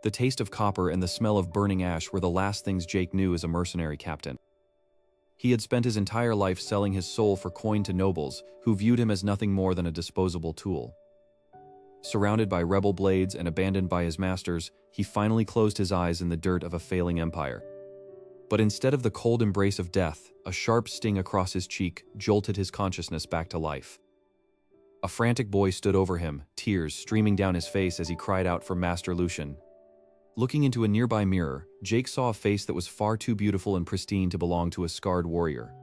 The taste of copper and the smell of burning ash were the last things Jake knew as a mercenary captain. He had spent his entire life selling his soul for coin to nobles, who viewed him as nothing more than a disposable tool. Surrounded by rebel blades and abandoned by his masters, he finally closed his eyes in the dirt of a failing empire. But instead of the cold embrace of death, a sharp sting across his cheek jolted his consciousness back to life. A frantic boy stood over him, tears streaming down his face as he cried out for Master Lucian. Looking into a nearby mirror, Jake saw a face that was far too beautiful and pristine to belong to a scarred warrior.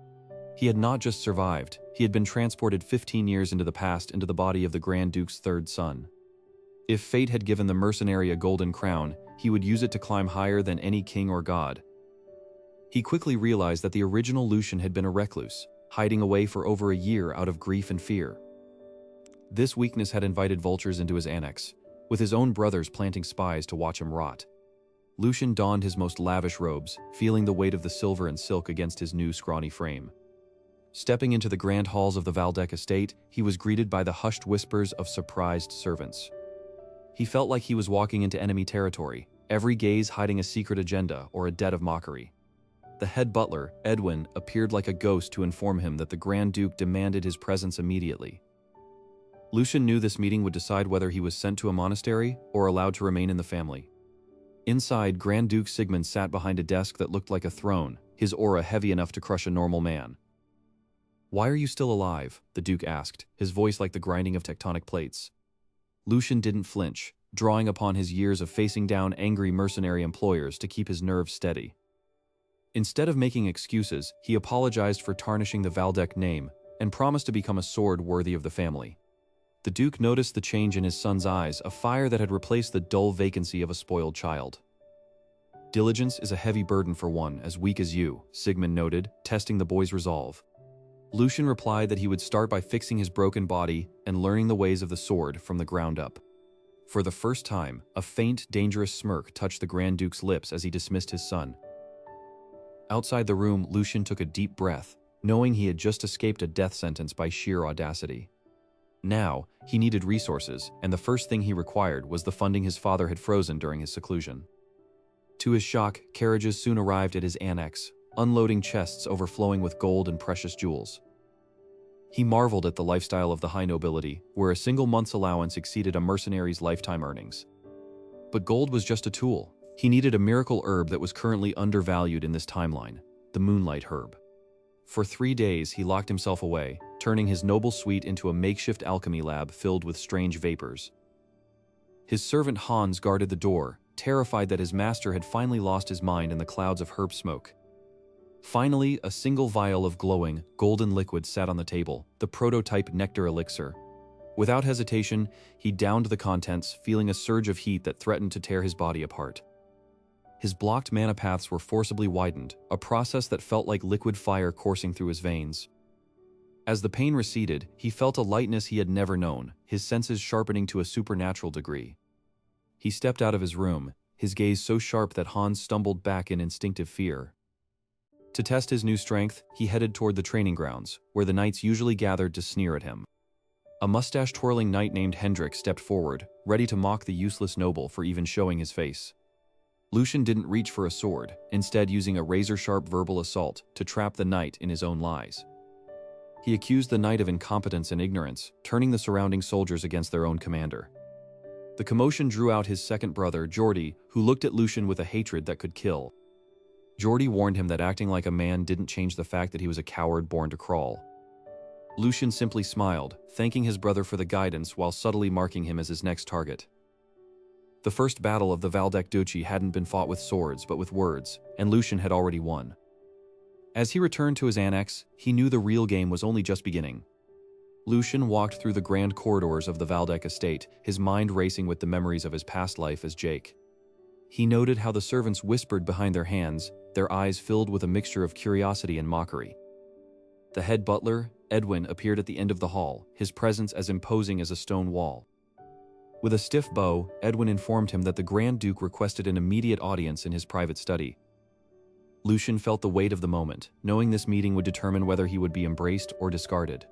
He had not just survived, he had been transported 15 years into the past into the body of the Grand Duke's third son. If fate had given the mercenary a golden crown, he would use it to climb higher than any king or god. He quickly realized that the original Lucian had been a recluse, hiding away for over a year out of grief and fear. This weakness had invited vultures into his annex, with his own brothers planting spies to watch him rot. Lucian donned his most lavish robes, feeling the weight of the silver and silk against his new scrawny frame. Stepping into the grand halls of the Valdec estate, he was greeted by the hushed whispers of surprised servants. He felt like he was walking into enemy territory, every gaze hiding a secret agenda or a debt of mockery. The head butler, Edwin, appeared like a ghost to inform him that the Grand Duke demanded his presence immediately. Lucian knew this meeting would decide whether he was sent to a monastery or allowed to remain in the family. Inside, Grand Duke Sigmund sat behind a desk that looked like a throne, his aura heavy enough to crush a normal man. "Why are you still alive?" the Duke asked, his voice like the grinding of tectonic plates. Lucian didn't flinch, drawing upon his years of facing down angry mercenary employers to keep his nerves steady. Instead of making excuses, he apologized for tarnishing the Valdec name and promised to become a sword worthy of the family. The Duke noticed the change in his son's eyes, a fire that had replaced the dull vacancy of a spoiled child. "Diligence is a heavy burden for one as weak as you," Sigmund noted, testing the boy's resolve. Lucian replied that he would start by fixing his broken body and learning the ways of the sword from the ground up. For the first time, a faint, dangerous smirk touched the Grand Duke's lips as he dismissed his son. Outside the room, Lucian took a deep breath, knowing he had just escaped a death sentence by sheer audacity. Now, he needed resources, and the first thing he required was the funding his father had frozen during his seclusion. To his shock, carriages soon arrived at his annex, unloading chests overflowing with gold and precious jewels. He marveled at the lifestyle of the high nobility, where a single month's allowance exceeded a mercenary's lifetime earnings. But gold was just a tool. He needed a miracle herb that was currently undervalued in this timeline, the Moonlight Herb. For 3 days, he locked himself away, turning his noble suite into a makeshift alchemy lab filled with strange vapors. His servant Hans guarded the door, terrified that his master had finally lost his mind in the clouds of herb smoke. Finally, a single vial of glowing, golden liquid sat on the table, the prototype nectar elixir. Without hesitation, he downed the contents, feeling a surge of heat that threatened to tear his body apart. His blocked mana paths were forcibly widened, a process that felt like liquid fire coursing through his veins. As the pain receded, he felt a lightness he had never known, his senses sharpening to a supernatural degree. He stepped out of his room, his gaze so sharp that Hans stumbled back in instinctive fear. To test his new strength, he headed toward the training grounds, where the knights usually gathered to sneer at him. A mustache-twirling knight named Hendrik stepped forward, ready to mock the useless noble for even showing his face. Lucian didn't reach for a sword, instead using a razor-sharp verbal assault to trap the knight in his own lies. He accused the knight of incompetence and ignorance, turning the surrounding soldiers against their own commander. The commotion drew out his second brother, Jordi, who looked at Lucian with a hatred that could kill. Jordi warned him that acting like a man didn't change the fact that he was a coward born to crawl. Lucian simply smiled, thanking his brother for the guidance while subtly marking him as his next target. The first battle of the Valdec Duchy hadn't been fought with swords but with words, and Lucian had already won. As he returned to his annex, he knew the real game was only just beginning. Lucian walked through the grand corridors of the Valdec estate, his mind racing with the memories of his past life as Jake. He noted how the servants whispered behind their hands, their eyes filled with a mixture of curiosity and mockery. The head butler, Edwin, appeared at the end of the hall, his presence as imposing as a stone wall. With a stiff bow, Edwin informed him that the Grand Duke requested an immediate audience in his private study. Lucian felt the weight of the moment, knowing this meeting would determine whether he would be embraced or discarded.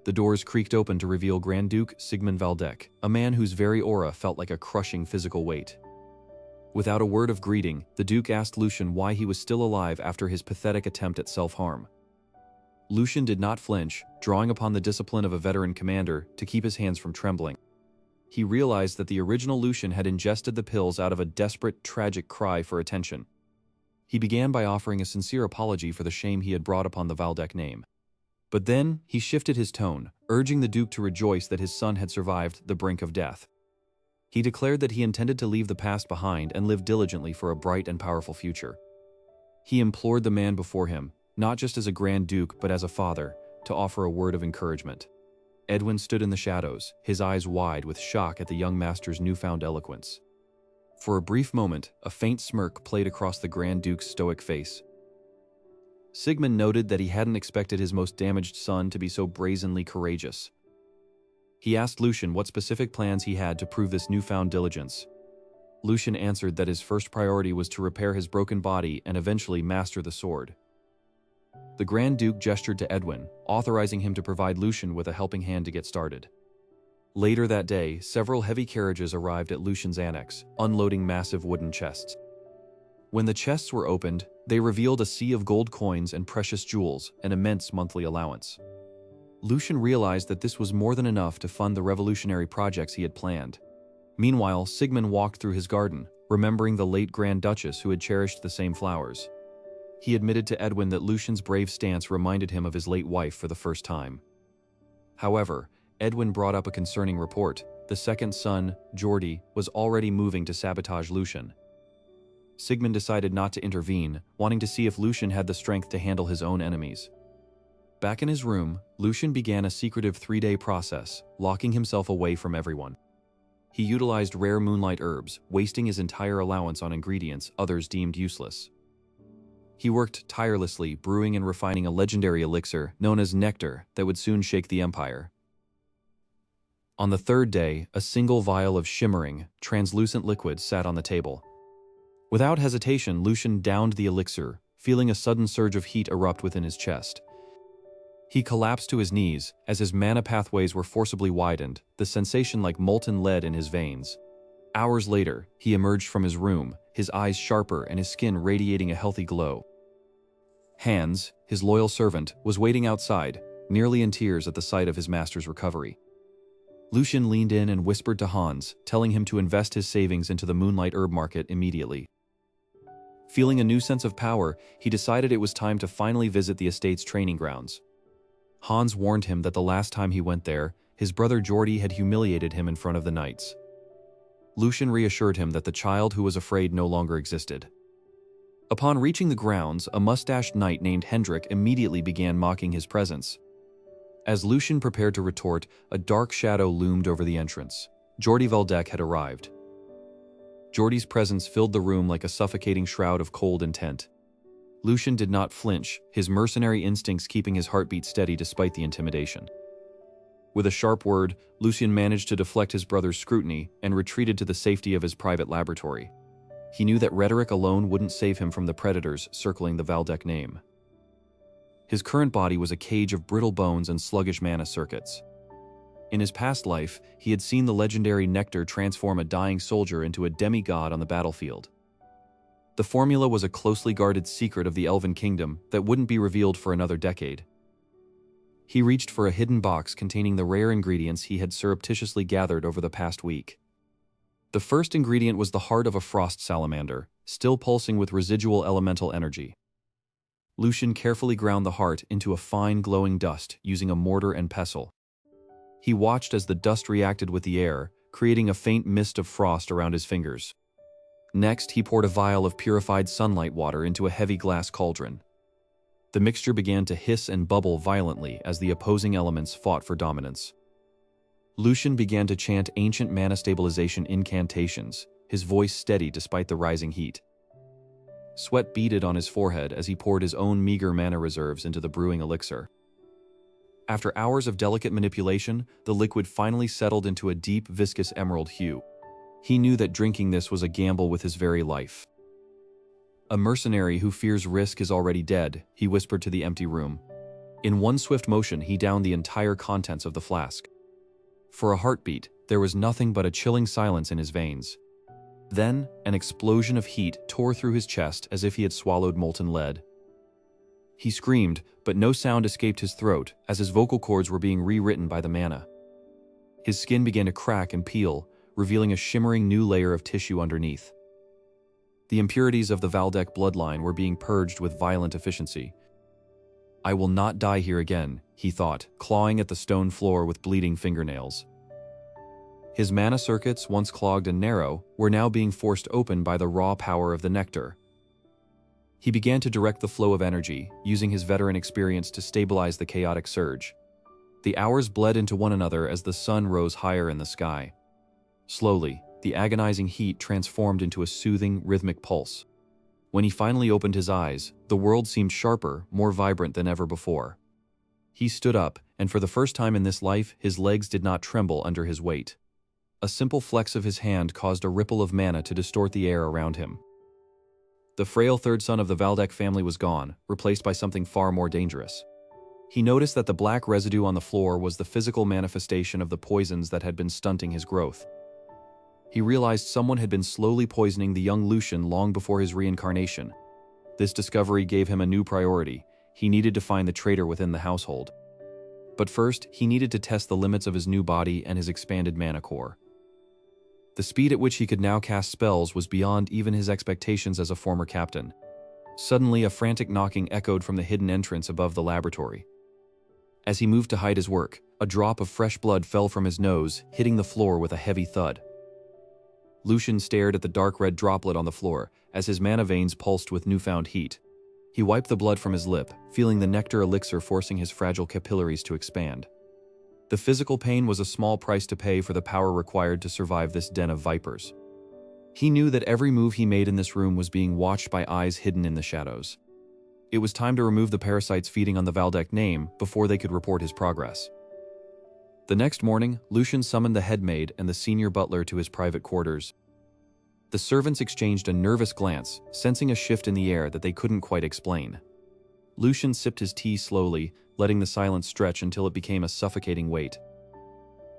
The doors creaked open to reveal Grand Duke Sigmund Valdec, a man whose very aura felt like a crushing physical weight. Without a word of greeting, the Duke asked Lucian why he was still alive after his pathetic attempt at self-harm. Lucian did not flinch, drawing upon the discipline of a veteran commander to keep his hands from trembling. He realized that the original Lucian had ingested the pills out of a desperate, tragic cry for attention. He began by offering a sincere apology for the shame he had brought upon the Valdec name. But then, he shifted his tone, urging the Duke to rejoice that his son had survived the brink of death. He declared that he intended to leave the past behind and live diligently for a bright and powerful future. He implored the man before him, not just as a Grand Duke but as a father, to offer a word of encouragement. Edwin stood in the shadows, his eyes wide with shock at the young master's newfound eloquence. For a brief moment, a faint smirk played across the Grand Duke's stoic face. Sigmund noted that he hadn't expected his most damaged son to be so brazenly courageous. He asked Lucian what specific plans he had to prove this newfound diligence. Lucian answered that his first priority was to repair his broken body and eventually master the sword. The Grand Duke gestured to Edwin, authorizing him to provide Lucian with a helping hand to get started. Later that day, several heavy carriages arrived at Lucian's annex, unloading massive wooden chests. When the chests were opened, they revealed a sea of gold coins and precious jewels, an immense monthly allowance. Lucian realized that this was more than enough to fund the revolutionary projects he had planned. Meanwhile, Sigmund walked through his garden, remembering the late Grand Duchess who had cherished the same flowers. He admitted to Edwin that Lucian's brave stance reminded him of his late wife for the first time. However, Edwin brought up a concerning report. The second son, Geordie, was already moving to sabotage Lucian. Sigmund decided not to intervene, wanting to see if Lucian had the strength to handle his own enemies. Back in his room, Lucian began a secretive 3-day process, locking himself away from everyone. He utilized rare moonlight herbs, wasting his entire allowance on ingredients others deemed useless. He worked tirelessly, brewing and refining a legendary elixir known as nectar that would soon shake the empire. On the 3rd day, a single vial of shimmering, translucent liquid sat on the table. Without hesitation, Lucian downed the elixir, feeling a sudden surge of heat erupt within his chest. He collapsed to his knees as his mana pathways were forcibly widened, the sensation like molten lead in his veins. Hours later, he emerged from his room, his eyes sharper and his skin radiating a healthy glow. Hans, his loyal servant, was waiting outside, nearly in tears at the sight of his master's recovery. Lucian leaned in and whispered to Hans, telling him to invest his savings into the moonlight herb market immediately. Feeling a new sense of power, he decided it was time to finally visit the estate's training grounds. Hans warned him that the last time he went there, his brother Geordie had humiliated him in front of the knights. Lucian reassured him that the child who was afraid no longer existed. Upon reaching the grounds, a mustached knight named Hendrik immediately began mocking his presence. As Lucian prepared to retort, a dark shadow loomed over the entrance. Geordie Valdec had arrived. Geordie's presence filled the room like a suffocating shroud of cold intent. Lucian did not flinch, his mercenary instincts keeping his heartbeat steady despite the intimidation. With a sharp word, Lucian managed to deflect his brother's scrutiny and retreated to the safety of his private laboratory. He knew that rhetoric alone wouldn't save him from the predators circling the Valdec name. His current body was a cage of brittle bones and sluggish mana circuits. In his past life, he had seen the legendary nectar transform a dying soldier into a demigod on the battlefield. The formula was a closely guarded secret of the Elven Kingdom that wouldn't be revealed for another decade. He reached for a hidden box containing the rare ingredients he had surreptitiously gathered over the past week. The first ingredient was the heart of a frost salamander, still pulsing with residual elemental energy. Lucian carefully ground the heart into a fine glowing dust using a mortar and pestle. He watched as the dust reacted with the air, creating a faint mist of frost around his fingers. Next, he poured a vial of purified sunlight water into a heavy glass cauldron. The mixture began to hiss and bubble violently as the opposing elements fought for dominance. Lucian began to chant ancient mana stabilization incantations, his voice steady despite the rising heat. Sweat beaded on his forehead as he poured his own meager mana reserves into the brewing elixir. After hours of delicate manipulation, the liquid finally settled into a deep, viscous emerald hue. He knew that drinking this was a gamble with his very life. "A mercenary who fears risk is already dead," he whispered to the empty room. In one swift motion, he downed the entire contents of the flask. For a heartbeat, there was nothing but a chilling silence in his veins. Then, an explosion of heat tore through his chest as if he had swallowed molten lead. He screamed, but no sound escaped his throat as his vocal cords were being rewritten by the mana. His skin began to crack and peel, revealing a shimmering new layer of tissue underneath. The impurities of the Valdec bloodline were being purged with violent efficiency. "I will not die here again," he thought, clawing at the stone floor with bleeding fingernails. His mana circuits, once clogged and narrow, were now being forced open by the raw power of the nectar. He began to direct the flow of energy, using his veteran experience to stabilize the chaotic surge. The hours bled into one another as the sun rose higher in the sky. Slowly, the agonizing heat transformed into a soothing, rhythmic pulse. When he finally opened his eyes, the world seemed sharper, more vibrant than ever before. He stood up, and for the first time in this life, his legs did not tremble under his weight. A simple flex of his hand caused a ripple of mana to distort the air around him. The frail third son of the Valdec family was gone, replaced by something far more dangerous. He noticed that the black residue on the floor was the physical manifestation of the poisons that had been stunting his growth. He realized someone had been slowly poisoning the young Lucian long before his reincarnation. This discovery gave him a new priority. He needed to find the traitor within the household. But first, he needed to test the limits of his new body and his expanded mana core. The speed at which he could now cast spells was beyond even his expectations as a former captain. Suddenly, a frantic knocking echoed from the hidden entrance above the laboratory. As he moved to hide his work, a drop of fresh blood fell from his nose, hitting the floor with a heavy thud. Lucian stared at the dark red droplet on the floor as his mana veins pulsed with newfound heat. He wiped the blood from his lip, feeling the nectar elixir forcing his fragile capillaries to expand. The physical pain was a small price to pay for the power required to survive this den of vipers. He knew that every move he made in this room was being watched by eyes hidden in the shadows. It was time to remove the parasites feeding on the Valdec name before they could report his progress. The next morning, Lucian summoned the headmaid and the senior butler to his private quarters. The servants exchanged a nervous glance, sensing a shift in the air that they couldn't quite explain. Lucian sipped his tea slowly, letting the silence stretch until it became a suffocating weight.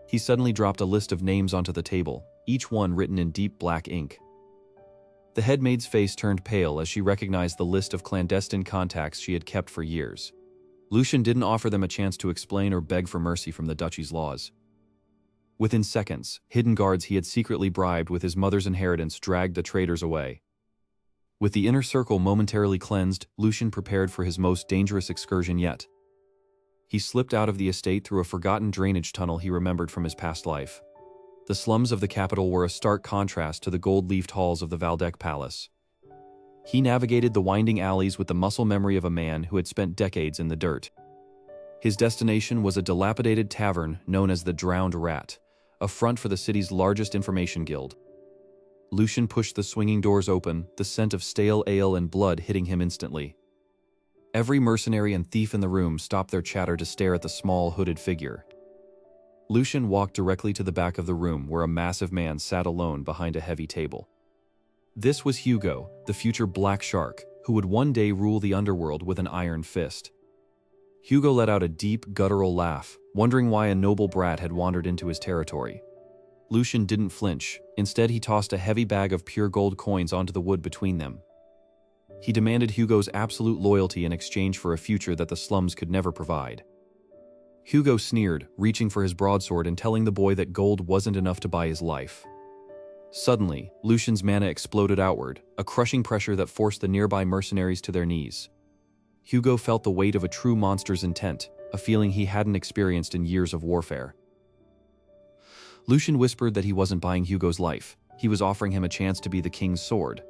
He suddenly dropped a list of names onto the table, each one written in deep black ink. The headmaid's face turned pale as she recognized the list of clandestine contacts she had kept for years. Lucian didn't offer them a chance to explain or beg for mercy from the duchy's laws. Within seconds, hidden guards he had secretly bribed with his mother's inheritance dragged the traitors away. With the inner circle momentarily cleansed, Lucian prepared for his most dangerous excursion yet. He slipped out of the estate through a forgotten drainage tunnel he remembered from his past life. The slums of the capital were a stark contrast to the gold-leafed halls of the Valdec Palace. He navigated the winding alleys with the muscle memory of a man who had spent decades in the dirt. His destination was a dilapidated tavern known as the Drowned Rat, a front for the city's largest information guild. Lucian pushed the swinging doors open, the scent of stale ale and blood hitting him instantly. Every mercenary and thief in the room stopped their chatter to stare at the small, hooded figure. Lucian walked directly to the back of the room where a massive man sat alone behind a heavy table. This was Hugo, the future Black Shark, who would one day rule the underworld with an iron fist. Hugo let out a deep, guttural laugh, wondering why a noble brat had wandered into his territory. Lucian didn't flinch. Instead, he tossed a heavy bag of pure gold coins onto the wood between them. He demanded Hugo's absolute loyalty in exchange for a future that the slums could never provide. Hugo sneered, reaching for his broadsword and telling the boy that gold wasn't enough to buy his life. Suddenly, Lucian's mana exploded outward, a crushing pressure that forced the nearby mercenaries to their knees. Hugo felt the weight of a true monster's intent, a feeling he hadn't experienced in years of warfare. Lucian whispered that he wasn't buying Hugo's life. He was offering him a chance to be the king's sword.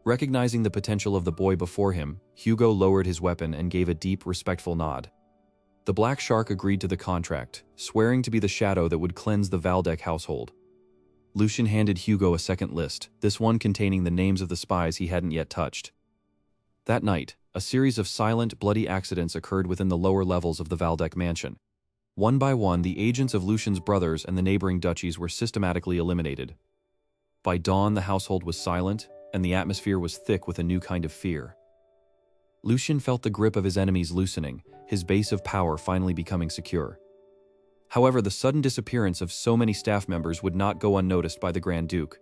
Recognizing the potential of the boy before him, Hugo lowered his weapon and gave a deep, respectful nod. The Black Shark agreed to the contract, swearing to be the shadow that would cleanse the Valdec household. Lucian handed Hugo a second list, this one containing the names of the spies he hadn't yet touched. That night, a series of silent, bloody accidents occurred within the lower levels of the Valdec mansion. One by one, the agents of Lucian's brothers and the neighboring duchies were systematically eliminated. By dawn, the household was silent, and the atmosphere was thick with a new kind of fear. Lucian felt the grip of his enemies loosening, his base of power finally becoming secure. However, the sudden disappearance of so many staff members would not go unnoticed by the Grand Duke.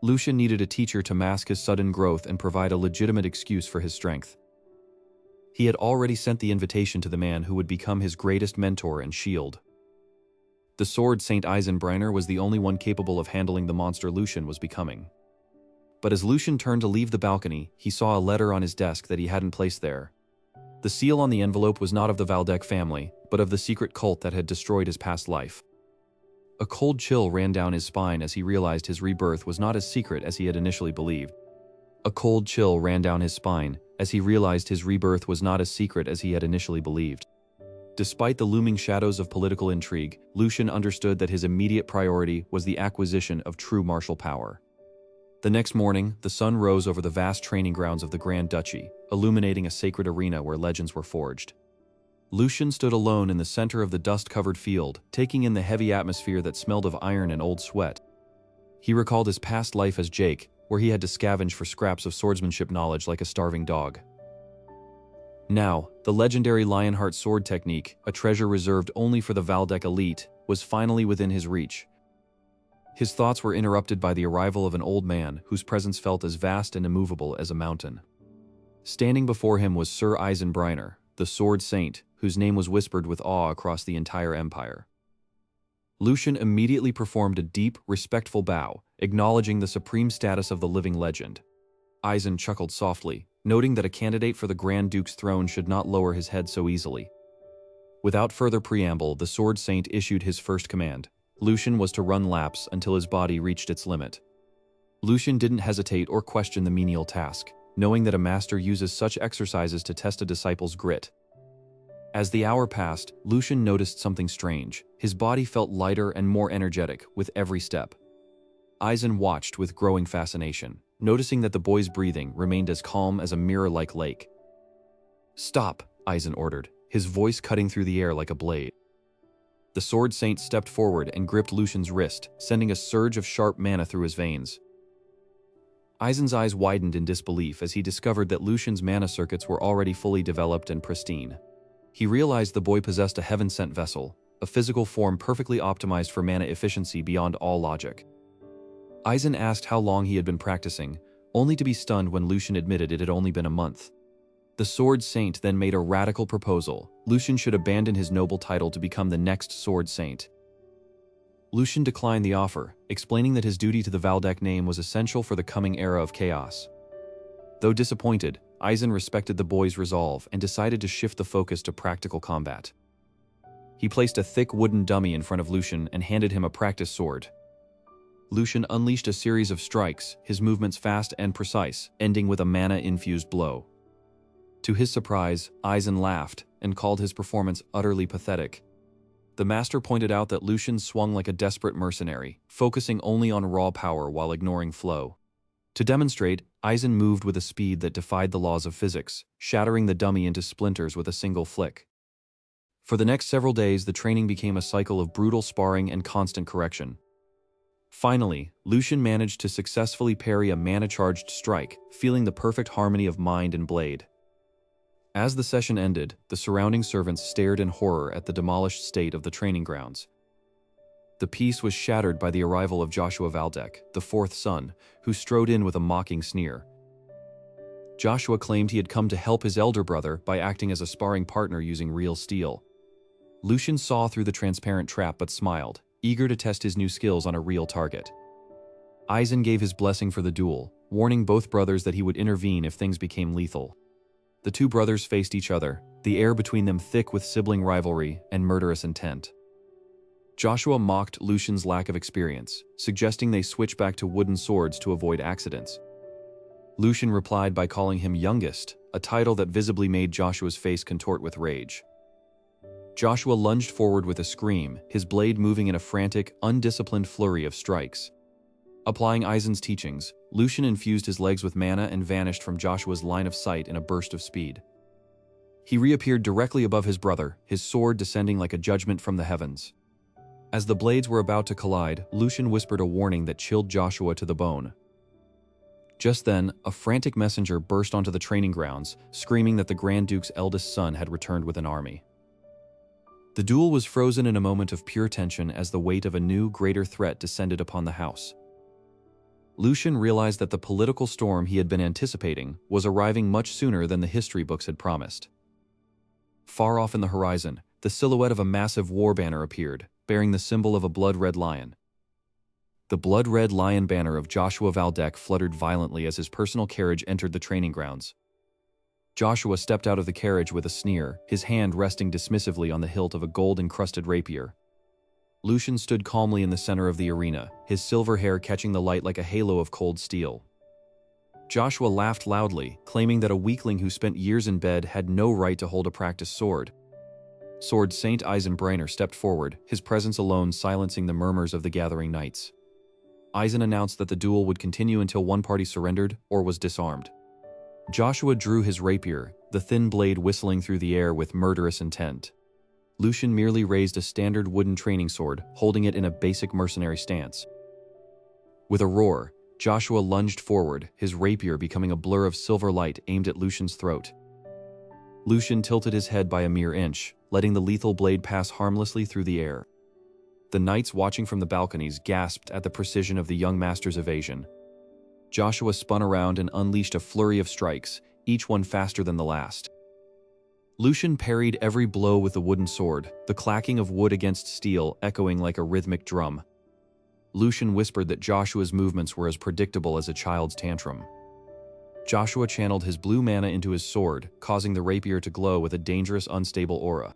Lucian needed a teacher to mask his sudden growth and provide a legitimate excuse for his strength. He had already sent the invitation to the man who would become his greatest mentor and shield. The sword Saint Eisenbrenner was the only one capable of handling the monster Lucian was becoming. But as Lucian turned to leave the balcony, he saw a letter on his desk that he hadn't placed there. The seal on the envelope was not of the Valdec family, but of the secret cult that had destroyed his past life. A cold chill ran down his spine as he realized his rebirth was not as secret as he had initially believed. A cold chill ran down his spine as he realized his rebirth was not as secret as he had initially believed. Despite the looming shadows of political intrigue, Lucian understood that his immediate priority was the acquisition of true martial power. The next morning, the sun rose over the vast training grounds of the Grand Duchy, illuminating a sacred arena where legends were forged. Lucian stood alone in the center of the dust-covered field, taking in the heavy atmosphere that smelled of iron and old sweat. He recalled his past life as Jake, where he had to scavenge for scraps of swordsmanship knowledge like a starving dog. Now, the legendary Lionheart sword technique, a treasure reserved only for the Valdec elite, was finally within his reach. His thoughts were interrupted by the arrival of an old man whose presence felt as vast and immovable as a mountain. Standing before him was Sir Eisenbrenner, the sword saint, whose name was whispered with awe across the entire empire. Lucian immediately performed a deep, respectful bow, acknowledging the supreme status of the living legend. Eisen chuckled softly, noting that a candidate for the Grand Duke's throne should not lower his head so easily. Without further preamble, the sword saint issued his first command. Lucian was to run laps until his body reached its limit. Lucian didn't hesitate or question the menial task, knowing that a master uses such exercises to test a disciple's grit. As the hour passed, Lucian noticed something strange. His body felt lighter and more energetic with every step. Eisen watched with growing fascination, noticing that the boy's breathing remained as calm as a mirror-like lake. "Stop," Eisen ordered, his voice cutting through the air like a blade. The sword saint stepped forward and gripped Lucian's wrist, sending a surge of sharp mana through his veins. Eisen's eyes widened in disbelief as he discovered that Lucian's mana circuits were already fully developed and pristine. He realized the boy possessed a heaven-sent vessel, a physical form perfectly optimized for mana efficiency beyond all logic. Eisen asked how long he had been practicing, only to be stunned when Lucian admitted it had only been a month. The sword saint then made a radical proposal. Lucian should abandon his noble title to become the next sword saint. Lucian declined the offer, explaining that his duty to the Valdec name was essential for the coming era of chaos. Though disappointed, Eisen respected the boy's resolve and decided to shift the focus to practical combat. He placed a thick wooden dummy in front of Lucian and handed him a practice sword. Lucian unleashed a series of strikes, his movements fast and precise, ending with a mana-infused blow. To his surprise, Eisen laughed and called his performance utterly pathetic. The master pointed out that Lucian swung like a desperate mercenary, focusing only on raw power while ignoring flow. To demonstrate, Eisen moved with a speed that defied the laws of physics, shattering the dummy into splinters with a single flick. For the next several days, the training became a cycle of brutal sparring and constant correction. Finally, Lucian managed to successfully parry a mana-charged strike, feeling the perfect harmony of mind and blade. As the session ended, the surrounding servants stared in horror at the demolished state of the training grounds. The peace was shattered by the arrival of Joshua Valdec, the fourth son, who strode in with a mocking sneer. Joshua claimed he had come to help his elder brother by acting as a sparring partner using real steel. Lucian saw through the transparent trap but smiled, eager to test his new skills on a real target. Eisen gave his blessing for the duel, warning both brothers that he would intervene if things became lethal. The two brothers faced each other, the air between them thick with sibling rivalry and murderous intent. Joshua mocked Lucian's lack of experience, suggesting they switch back to wooden swords to avoid accidents. Lucian replied by calling him youngest, a title that visibly made Joshua's face contort with rage. Joshua lunged forward with a scream, his blade moving in a frantic, undisciplined flurry of strikes. Applying Eisen's teachings, Lucian infused his legs with mana and vanished from Joshua's line of sight in a burst of speed. He reappeared directly above his brother, his sword descending like a judgment from the heavens. As the blades were about to collide, Lucian whispered a warning that chilled Joshua to the bone. Just then, a frantic messenger burst onto the training grounds, screaming that the Grand Duke's eldest son had returned with an army. The duel was frozen in a moment of pure tension as the weight of a new, greater threat descended upon the house. Lucian realized that the political storm he had been anticipating was arriving much sooner than the history books had promised. Far off in the horizon, the silhouette of a massive war banner appeared, bearing the symbol of a blood-red lion. The blood-red lion banner of Joshua Valdek fluttered violently as his personal carriage entered the training grounds. Joshua stepped out of the carriage with a sneer, his hand resting dismissively on the hilt of a gold-encrusted rapier. Lucian stood calmly in the center of the arena, his silver hair catching the light like a halo of cold steel. Joshua laughed loudly, claiming that a weakling who spent years in bed had no right to hold a practiced sword. Sword Saint Eisenbrenner stepped forward, his presence alone silencing the murmurs of the gathering knights. Eisen announced that the duel would continue until one party surrendered or was disarmed. Joshua drew his rapier, the thin blade whistling through the air with murderous intent. Lucian merely raised a standard wooden training sword, holding it in a basic mercenary stance. With a roar, Joshua lunged forward, his rapier becoming a blur of silver light aimed at Lucian's throat. Lucian tilted his head by a mere inch, letting the lethal blade pass harmlessly through the air. The knights watching from the balconies gasped at the precision of the young master's evasion. Joshua spun around and unleashed a flurry of strikes, each one faster than the last. Lucian parried every blow with the wooden sword, the clacking of wood against steel echoing like a rhythmic drum. Lucian whispered that Joshua's movements were as predictable as a child's tantrum. Joshua channeled his blue mana into his sword, causing the rapier to glow with a dangerous, unstable aura.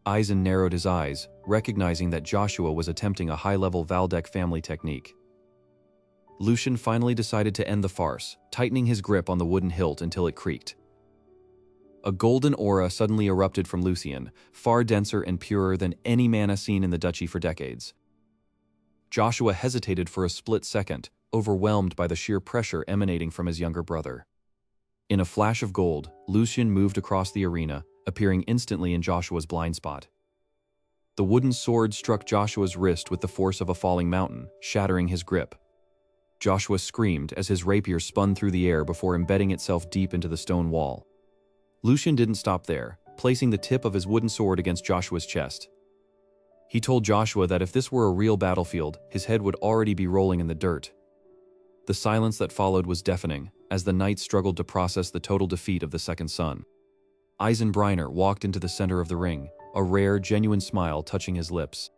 Eisen narrowed his eyes, recognizing that Joshua was attempting a high-level Valdek family technique. Lucian finally decided to end the farce, tightening his grip on the wooden hilt until it creaked. A golden aura suddenly erupted from Lucian, far denser and purer than any mana seen in the duchy for decades. Joshua hesitated for a split second, overwhelmed by the sheer pressure emanating from his younger brother. In a flash of gold, Lucian moved across the arena, appearing instantly in Joshua's blind spot. The wooden sword struck Joshua's wrist with the force of a falling mountain, shattering his grip. Joshua screamed as his rapier spun through the air before embedding itself deep into the stone wall. Lucian didn't stop there, placing the tip of his wooden sword against Joshua's chest. He told Joshua that if this were a real battlefield, his head would already be rolling in the dirt. The silence that followed was deafening, as the knights struggled to process the total defeat of the second son. Eisenbrenner walked into the center of the ring, a rare, genuine smile touching his lips.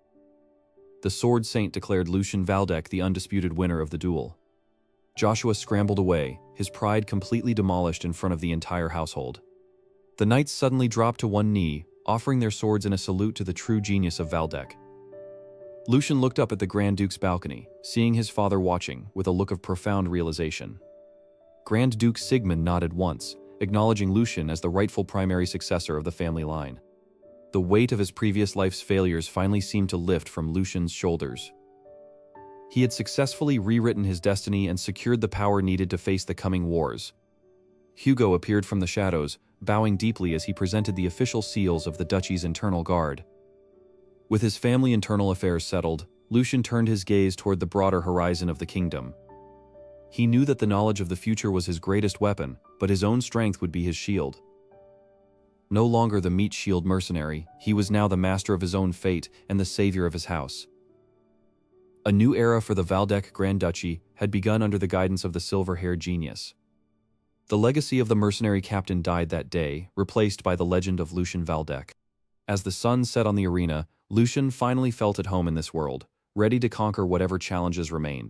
The Sword Saint declared Lucian Valdek the undisputed winner of the duel. Joshua scrambled away, his pride completely demolished in front of the entire household. The knights suddenly dropped to one knee, offering their swords in a salute to the true genius of Valdek. Lucian looked up at the Grand Duke's balcony, seeing his father watching, with a look of profound realization. Grand Duke Sigmund nodded once, acknowledging Lucian as the rightful primary successor of the family line. The weight of his previous life's failures finally seemed to lift from Lucian's shoulders. He had successfully rewritten his destiny and secured the power needed to face the coming wars. Hugo appeared from the shadows, bowing deeply as he presented the official seals of the duchy's internal guard. With his family internal affairs settled, Lucian turned his gaze toward the broader horizon of the kingdom. He knew that the knowledge of the future was his greatest weapon, but his own strength would be his shield. No longer the meat-shield mercenary, he was now the master of his own fate and the savior of his house. A new era for the Valdek Grand Duchy had begun under the guidance of the silver-haired genius. The legacy of the mercenary captain died that day, replaced by the legend of Lucian Valdek. As the sun set on the arena, Lucian finally felt at home in this world, ready to conquer whatever challenges remained.